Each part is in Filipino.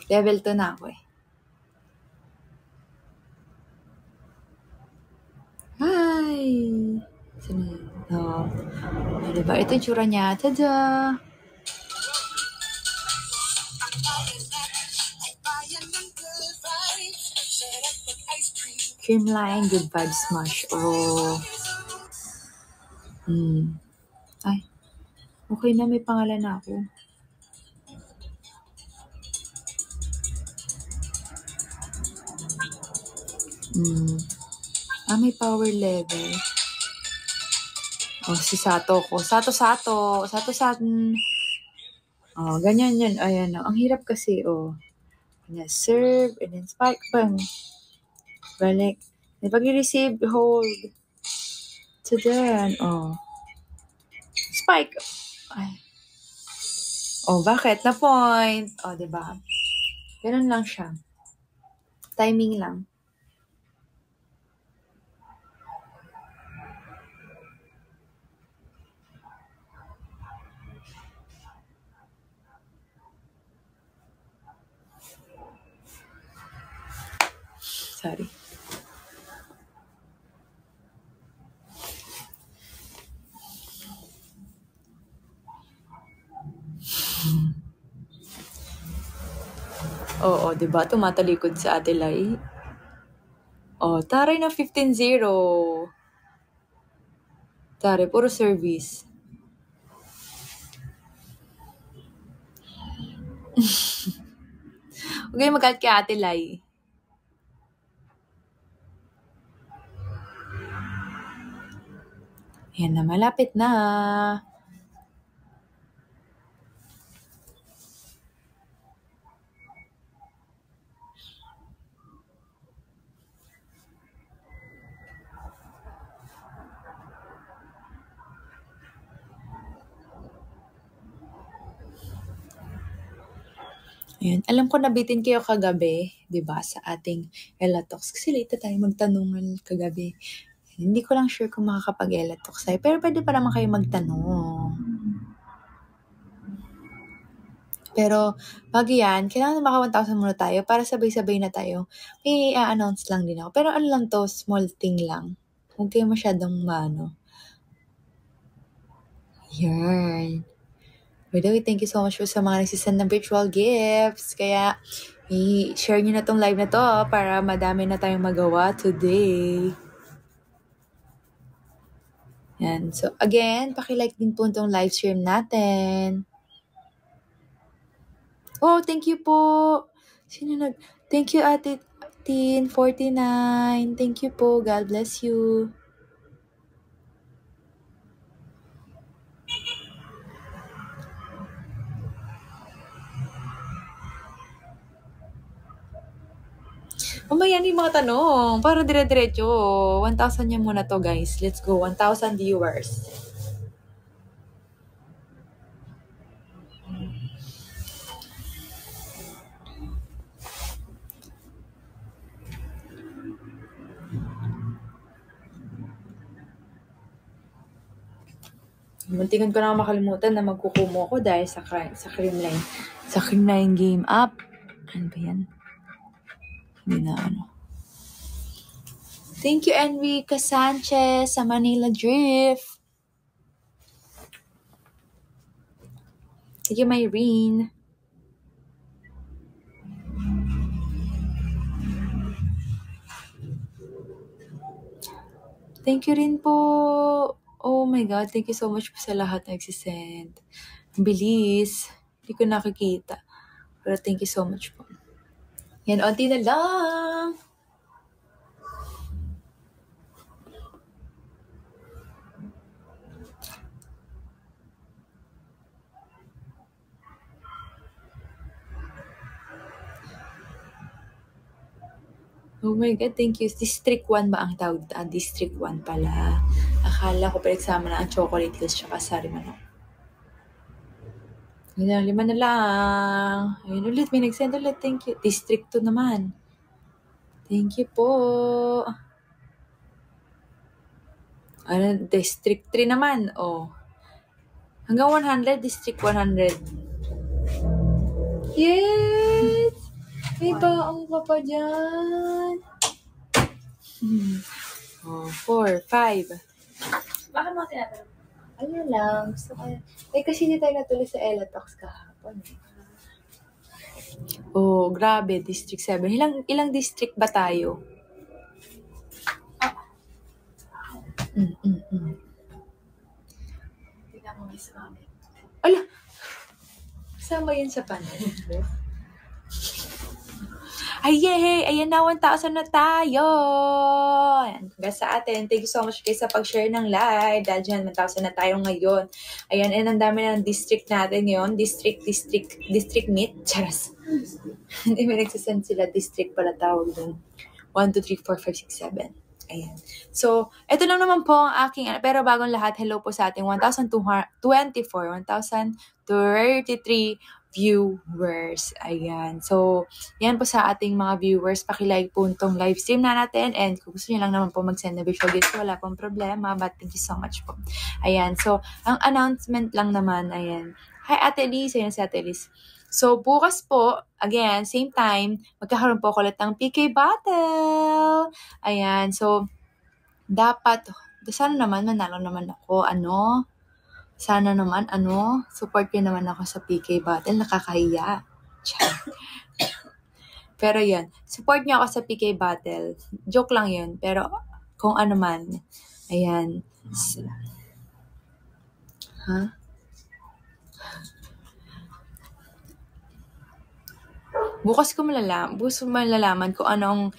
Level 2 na ako eh. Hi! Sino yun? Oh. Diba? Ito yung tsura niya. Tada! Creamline, good vibes smash. Oh. Ay. Okay na, may pangalan na ako. May power level. Oh, si Sato ko. Sato. Oh, ganyan yun. Ayan, oh. Ang hirap kasi, oh. Ganyan, serve, and then spike, bang. Balik. And pag i-receive, hold. So then, oh. Spike. Ay. Oh, bakit? Na point. Oh, diba? Ganun lang siya. Timing lang. Sorry. Oo, diba? Tumatalikod si Ate Lai. Oh, taray na 15-0. Taray, puro service. Huwag kayo magalit kay Ate Lai. Yan na, malapit na. Ayan. Alam ko nabitin kayo kagabi, di ba, sa ating Ella Talks. Kasi late tayo magtanungan kagabi. Hindi ko lang sure kung makakapag-Ella Talks tayo. Pero pwede pa naman kayo magtanong. Pero bago yan, kailangan maka 1,000 muna tayo para sabay-sabay na tayo. May i-announce lang din ako. Pero ano lang to, small thing lang. Huwag kayo masyadong Yan. By the way, thank you so much po sa mga nagsisend ng virtual gifts. Kaya, i-share nyo na tong live na to para madami na tayong magawa today. Yan. So, again, pakilike din po itong live stream natin. Oh, thank you po. Thank you, Ate Tin 49. Thank you po. God bless you. Mamaya yung mga tanong. Para dire-diretso. 1,000 niya muna to, guys. Let's go. 1,000 viewers. Muntikan ko na makalimutan na magkukumo ko dahil sa Creamline. Sa Creamline game app. Ano ba yan? Hindi na ano. Thank you, Enrica Sanchez sa Manila Drift. Thank you, Myrene. Thank you rin po. Oh my God, thank you so much po sa lahat na nagsisend. Ang bilis. Hindi ko nakikita. Pero thank you so much po. Yan, onti na lang. Oh my God, thank you. District 1 ba ang tawag? District 1 pala. Akala ko pinagsama na ang Chocolate Hills tsaka Sarimanok. Ganyan, 5 na lang. Ayun ulit, may nag-send ulit. Thank you. District 2 naman. Thank you po. District 3 naman. Oh. Hanggang 100, District 100. Yes! baong ka pa dyan. 4, 5. Bakit mo tinatanong? Ano lang, gusto ko. Kasi hindi tayo natuloy sa Ella Talks kahapon. Oh, grabe, District 7. Ilang district ba tayo? Tignan mo miss mami. Ala! Kasama yun sa panel. Ay, yay! Ayan na, 1,000 na tayo! Ayan, congrats sa atin. Thank you so much guys sa pag-share ng live. Dahil dyan, 1,000 na tayo ngayon. Ayan, and ang dami na ng district natin ngayon. District meet. Charas. Hindi, may nagsasend sila. District pala tawag dun. 1, 2, 3, 4, 5, 6, 7. Ayan. So, ito lang naman po ang aking, pero bagong lahat, hello po sa ating 1,033 viewers. Ayan. So, yan po sa ating mga viewers. Pakilike po itong live stream na natin. And kung gusto nyo lang naman po mag-send na visual gifts, wala pong problema. But thank you so much po. Ayan. So, ang announcement lang naman, ayan. Hi, Ate Liz. Ayan si Ate Liz. So, bukas po, again, same time, magkakaroon po ulit ng PK Battle. Ayan. So, dapat, sana naman, manalo naman ako. Sana naman, support nyo naman ako sa PK Battle. Nakakahiya. Pero yun, support nyo ako sa PK Battle. Joke lang yun. Pero, kung ano man, ayan. Bukas ko malalaman kung anong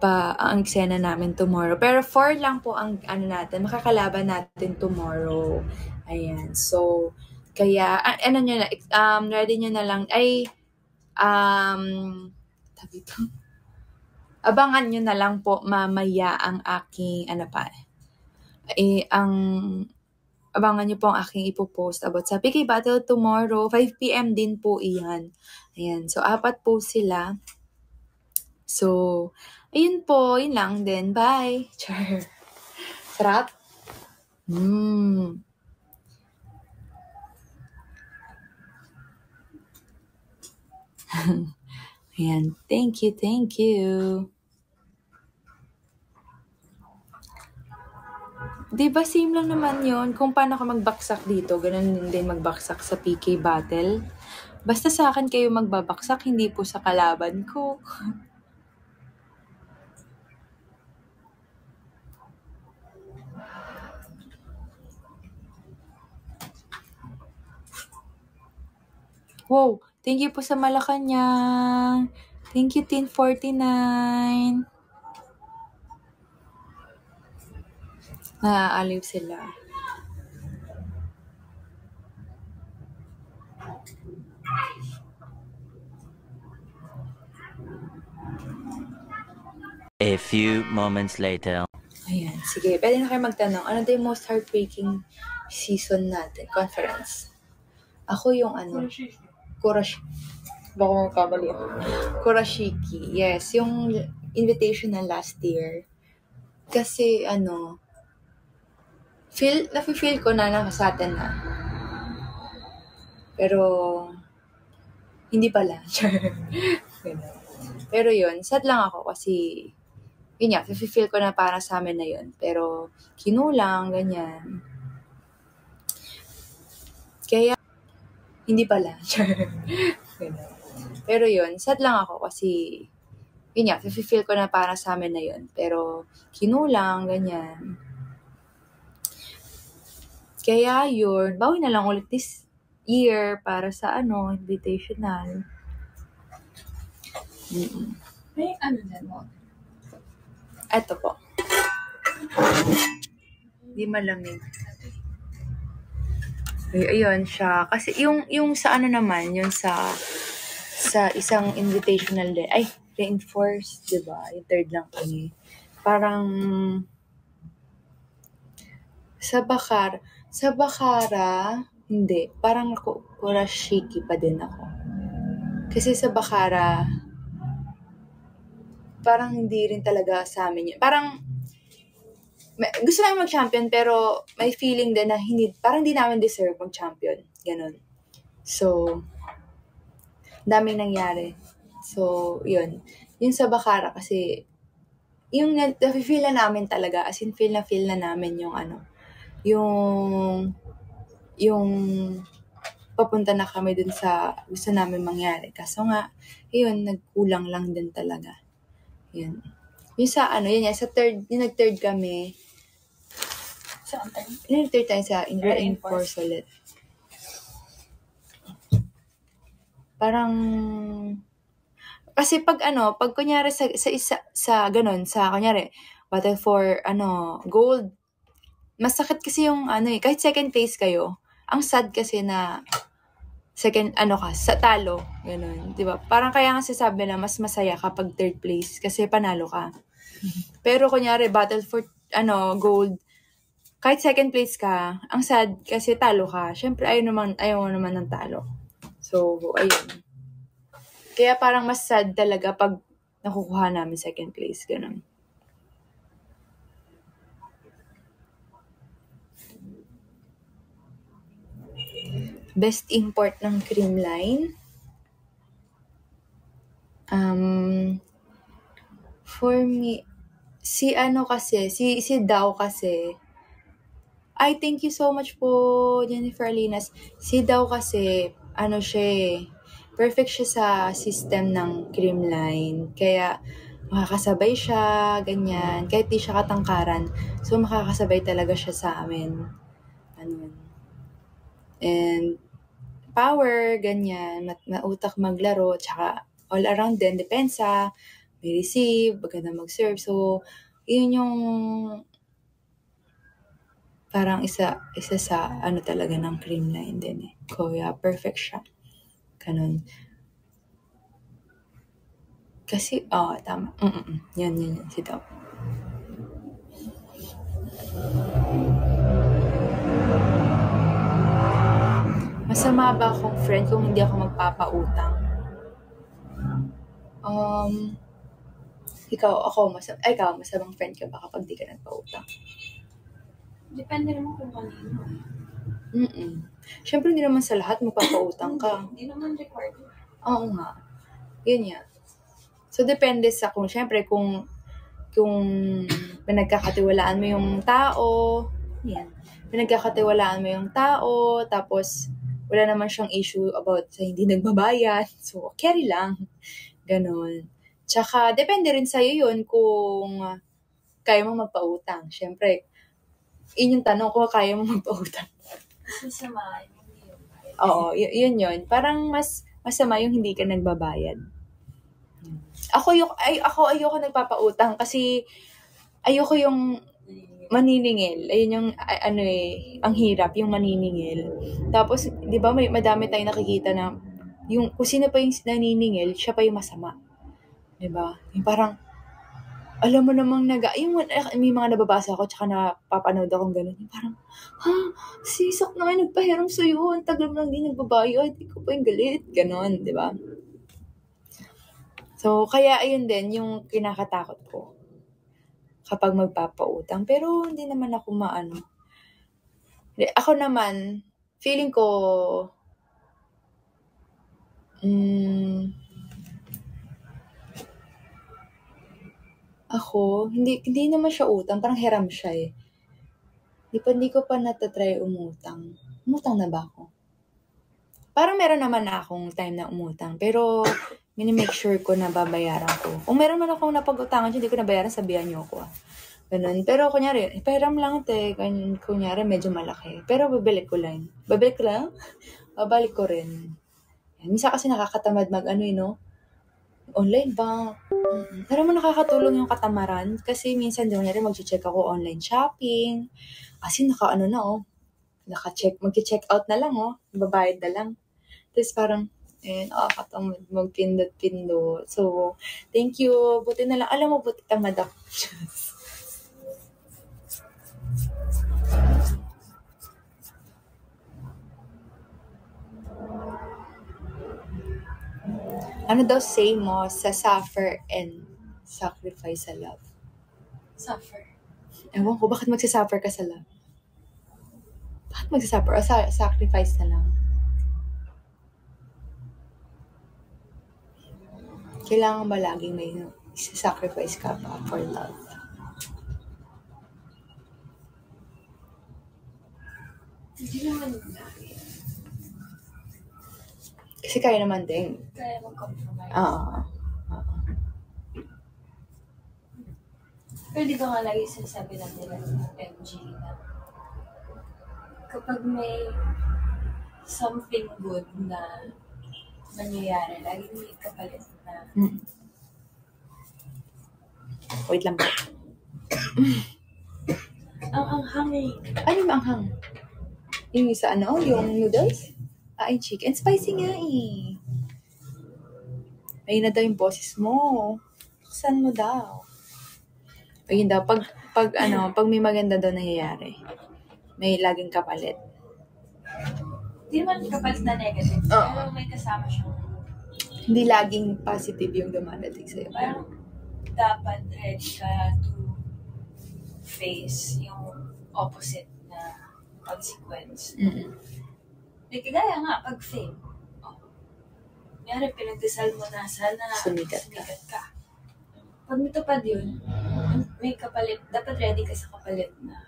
ang eksena namin tomorrow. Pero 4 lang po ang makakalaban natin tomorrow. Ayan. So, kaya, ready nyo na lang, abangan nyo na lang po mamaya ang aking, abangan nyo po ang aking ipopost about sa PK Battle tomorrow. 5 p.m. din po iyan. Ayan. So, 4 po sila. So, ayun po. Yun lang din. Bye. Char. Sarap. Ayan. Thank you. Diba same lang naman yun? Kung paano ka magbaksak dito, ganun din magbaksak sa PK Battle. Basta sa akin kayo magbabaksak, hindi po sa kalaban ko. Wow, thank you po sa Malacanang. Thank you, Teen 49. Naaaliw sila. A few moments later. Ayan, sige. Pwede na kayo magtanong, ano yung most heartbreaking season natin? Conference. Ako yung Kurashiki. Yes, yung invitation na last year. Kasi, nafe-feel ko na sa atin na. Pero, hindi pala. Pero yun, sad lang ako kasi, yun nga, nafe-feel ko na para sa amin na yun. Pero, kinulang, ganyan. Kaya, hindi pala. Pero yun, sad lang ako kasi, yun nga, nafe-feel ko na para sa amin na yun. Pero, kinulang, ganyan. Kaya yun, bawi na lang ulit this year para sa invitational. May din mo? Eto po. Di malamig. Ayun siya. Kasi yung sa naman, yung sa isang invitational din. Ay, reinforced, diba? Yung third lang kami. Parang sa Bakara, hindi. Parang Kurashiki pa din ako. Kasi sa Bakara, parang hindi rin talaga sa amin yun. Parang, gusto namin mag-champion, pero may feeling din na parang hindi namin deserve mag-champion. Ganon. So, daming nangyari. So, yun. Yung sa Bacara kasi, yung na-feel na namin talaga, as in feel na namin yung yung papunta na kami dun sa gusto namin mangyari. Kaso nga, yun, nagkulang lang din talaga. Yun. Yung sa yun yan, sa third, yung nag-third kami, Saan tayo? yung nag-third tayo sa reinforce ulit. Parang, kasi pag kunyari kunyari, battle for, gold, masakit kasi yung kahit second place kayo, ang sad kasi na second, sa talo, ganun, di ba? Parang kaya nga sasabi na mas masaya kapag third place kasi panalo ka. Pero kunyari, battle for, gold, kahit second place ka, ang sad kasi talo ka. Syempre, ayaw naman ng talo. So, ayun. Kaya parang mas sad talaga pag nakukuha namin second place, ganun. Best import ng Creamline? For me, si Dow kasi, ay, thank you so much po, Jennifer Alinas. Si Dow kasi, perfect siya sa system ng Creamline. Kaya, makakasabay siya, ganyan. Kahit di siya katangkaran. So, makakasabay talaga siya sa amin. And, power, ganyan. Mautak maglaro. Tsaka, all around din, depensa, may receive, maganda mag-serve. So, yun yung parang isa sa talaga ng Creamline din eh. Kaya perfect siya. Ganun. Kasi, tama. Yan, si Dow. Masama ba akong friend kung hindi ako magpapautang? Ikaw, masamang friend ka ba kapag di ka nagpautang? Depende naman kung kanino. Siyempre, hindi naman sa lahat magpapautang ka. Hindi naman required. Oo nga. Yun yan. So, depende sa kung pinagkakatiwalaan mo yung tao. Yan. Pinagkakatiwalaan mo yung tao, tapos wala naman siyang issue about sa hindi nagbabayad. So, carry lang. Ganon. Tsaka, depende rin sa'yo yun kung kaya mo magpautang. Siyempre, yun yung tanong ko, kaya mo magpautang. Masama yung hindi yung bayad. Oo, yun. Parang mas masama yung hindi ka nagbabayad. Ako ayoko nagpapautang kasi ayoko yung maniningil. Ayun yung, ang hirap, yung maniningil. Tapos, di ba, madami tayong nakikita na, yung, kung sino pa yung naniningil, siya pa yung masama. Di ba? Yung parang, alam mo namang may mga nababasa ako, tsaka napapanood akong gano'n. Yung parang, sisak na kayo nagpahiram sa'yo, ang tagal mo lang din nagbabayad, di ko pa yung galit. Ganon, di ba? So, kaya ayun din, yung kinakatakot ko kapag magpapautang. Pero, hindi naman ako Ako naman, feeling ko, ako, hindi naman siya utang, parang hiram siya eh. Hindi ko pa natatry umutang. Umutang na ba ako? Parang meron naman na akong time na umutang, pero mini-make sure ko na babayaran ko. Kung meron man akong napag-utangan, hindi ko nabayaran, sabihan niyo ako. Ganun. Pero kunyari, pahiram lang kunyari medyo malaki. Pero babalik ko lang. Babalik ko rin. Minsan kasi nakakatamad online bank. Pero mo nakakatulong yung katamaran kasi minsan kunyari mag-check ako online shopping. Kasi naka-check, mag-check out na lang babayad na lang. Tapos parang, nakakatamad magpindot-pindot. So, thank you. Buti na lang. Alam mo, buti tamad ako. Ano daw say mo sa suffer and sacrifice sa love? Suffer. Ewan ko, bakit magsasuffer ka sa love? Bakit magsasuffer? O sacrifice na lang? Kailangan ba laging may sacrifice ka pa for love? Hindi naman lagi. Kasi kaya naman din. Kaya mag-compromise. Oo. Pero di ba nga lagi sinasabi lang nila MG na kapag may something good na mangyayari, lagi may kapalit na Wait lang po. ang anghang eh. Ano yung anghang? Yung isa yung noodles? Ay, chicken. Spicy nga eh. Ayun na daw yung boses mo. Saan mo daw? Ayun daw, pag may maganda daw nangyayari, may laging kapalit. Hindi naman kapalit na negative. Oo. Pero may kasama siyang Hindi laging positive yung dumadating sa'yo. parang dapat ready ka to face yung opposite na consequence. Like, kagaya nga, pag fame. Kunyari, pinagdasal mo na sana Sumikat ka. Pag natupad yun, may kapalit, dapat ready ka sa kapalit na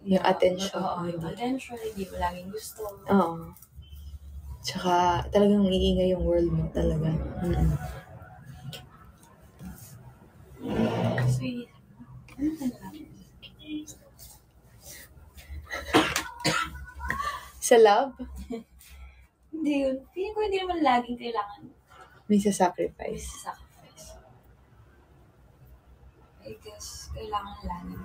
Yung attention. Oo, yung attention, hindi mo laging gusto. Oo. Tsaka talagang iingay yung world mo talaga. Sweet. Ano ka na lang? Sa love, Hindi yun. Feeling ko hindi naman laging kailangan may may sacrifice. sacrifice. I guess, kailangan laging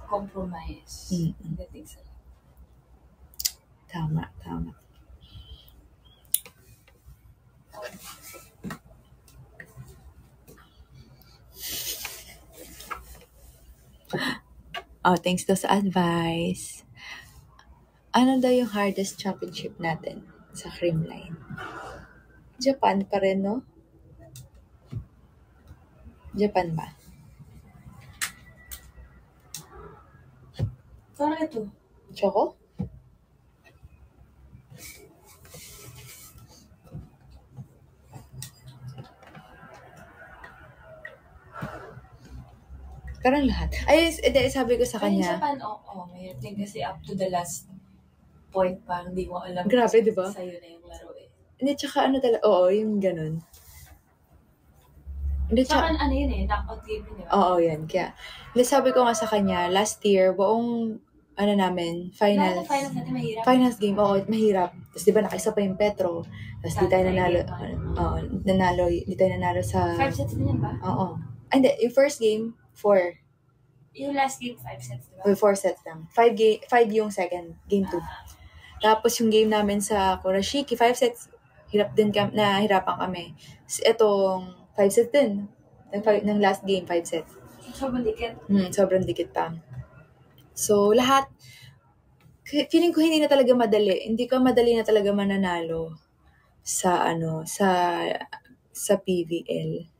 compromise. Pagdating sa love. Tama. Thanks daw sa advice. Ano daw yung hardest championship natin sa Creamline? Japan pa rin, no? Japan ba? Parang ito. Choco? Parang lahat. Ay, sabi ko sa Pero in kanya. Japan, mahirap din kasi up to the last point, parang hindi mo alam. Grabe, di ba? Sa'yo na yung laro eh. Hindi, tsaka talaga, yung ganun. Hindi, Tsaka yun eh, knockout game yun eh. Oo, yan. Kaya, sabi ko nga sa kanya, last year, buong, namin, finals. Finals natin mahirap. Finals game, mahirap. Tapos, di ba, nakaisa pa yung Petro. Tapos, di tayo nanalo. Di tayo nanalo sa... 5 sets din yan ba? Oo. Hindi, yung first game, 4. Yung last game, 5 sets, di ba? 4 sets lang. 5 yung second, game 2. Tapos, yung game namin sa Kurashiki, 5 sets, nahirapan kami. Itong 5 sets din. Ng last game, 5 sets. Sobrang dikit. Sobrang dikit pa. So, lahat, feeling ko hindi na talaga madali. Hindi ka madali na talaga mananalo sa PVL.